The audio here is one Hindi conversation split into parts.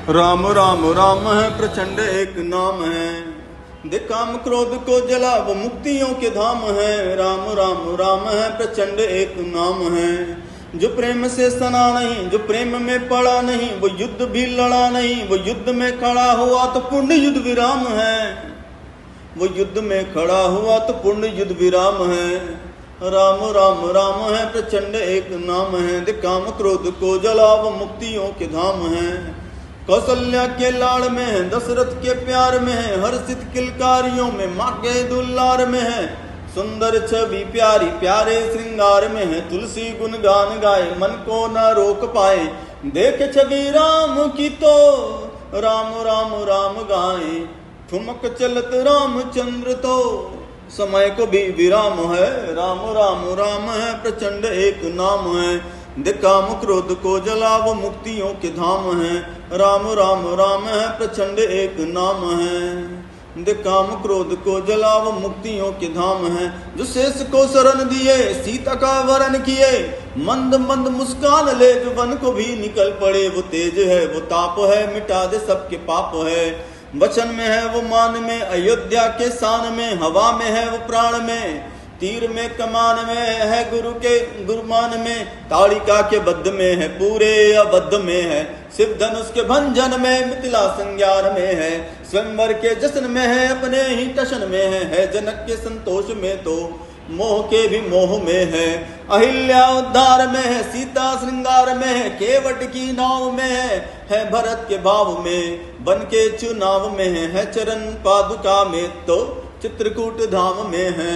राम राम राम है प्रचंड एक नाम है, दे काम क्रोध को जला वो मुक्तियों के धाम है। राम राम राम है प्रचंड एक नाम है, जो प्रेम से सना नहीं, जो प्रेम में पड़ा नहीं, वो युद्ध भी लड़ा नहीं। वो युद्ध में खड़ा हुआ तो पूर्ण युद्ध विराम है, वो युद्ध में खड़ा हुआ तो पूर्ण युद्ध विराम है। राम राम राम है प्रचंड एक नाम है, दे काम क्रोध को जला वो मुक्तियों के धाम है। कौशल्या के लाड़ में है, दशरथ के प्यार में है, हर्षित किलकारियों में माँ के दुलार में है। सुंदर छवि प्यारी प्यारे श्रृंगार में है, तुलसी गुणगान गाए मन को न रोक पाए। देख छवि राम की तो राम राम राम गाए, ठुमक चलत रामचंद्र तो समय को भी विराम है। राम राम राम है प्रचंड एक नाम है, दे काम क्रोध को जला वो मुक्तियों के धाम है। राम राम राम है प्रचंड एक नाम है, दे काम क्रोध को जला वो मुक्तियों के धाम है। जो शेष को शरण दिए सीता का वरण किए, मंद मंद मुस्कान ले जो वन को भी निकल पड़े। वो तेज है वो ताप है, मिटा दे सबके पाप है। वचन में है वो मान में, अयोध्या के शान में, हवा में है वो प्राण में, तीर में कमान में है गुरु के गुरमान में। ताड़िका के बद्ध में है पूरे अबद्ध में है, शिव धनुष के भंजन में, मिथिला संज्ञान में है। स्वयंवर के जश्न में है, अपने ही टशन में है जनक के संतोष में तो मोह के भी मोह में है। अहिल्या उद्धार में है, सीता श्रृंगार में है, केवट की नाव में है भरत के भाव में, बन के चुनाव में है चरण पादुका में तो चित्रकूट धाम में है।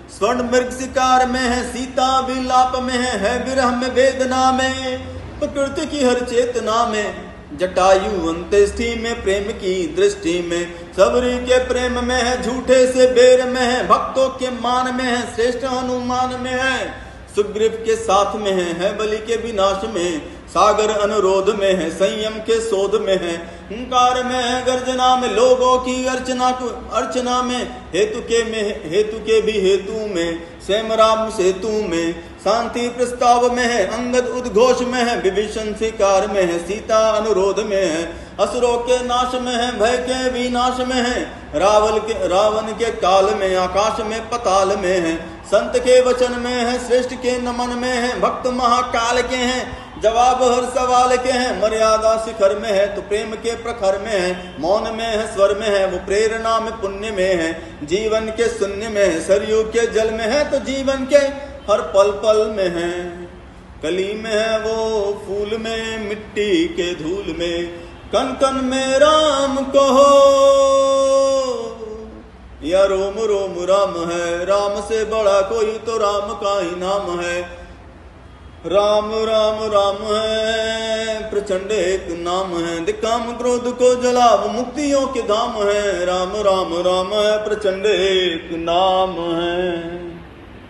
स्वर्ण मृग शिकार में है, सीता विलाप में है विरह में वेदना में, प्रकृति की हर चेतना में। जटायु अंत्येष्टि में प्रेम की दृष्टि में, सबरी के प्रेम में है, झूठे से बेर में है, भक्तों के मान में है, श्रेष्ठ हनुमान में है। सुग्रीव के साथ में है बलि के विनाश में, सागर अनुरोध में है, संयम के शोध में है। हुंकार में है गर्जना में, लोगों की अर्चना में, हेतु के भी हेतु में, स्वयं राम सेतु में। शांति प्रस्ताव में है, अंगद उद्घोष में है, विभीषण शिकार में है, सीता अनुरोध में है। असुरों के नाश में है, भय के विनाश में है, रावण के काल में, आकाश में पताल में है। संत के वचन में है, श्रेष्ठ के नमन में है, भक्त महाकाल के हैं, जवाब हर सवाल के हैं। मर्यादा शिखर में है तो प्रेम के प्रखर में है, मौन में है स्वर में है, वो प्रेरणा में पुण्य में है। जीवन के शून्य में है, सरयू के जल में है तो जीवन के हर पल पल में है। कली में है वो फूल में, मिट्टी के धूल में, कन कन में राम कहो या रोम रोम राम है। राम से बड़ा कोई तो राम का ही नाम है। राम राम राम है प्रचंड एक नाम है, दे काम क्रोध को जला वो मुक्तियों के धाम है। राम राम राम है प्रचंड एक नाम है।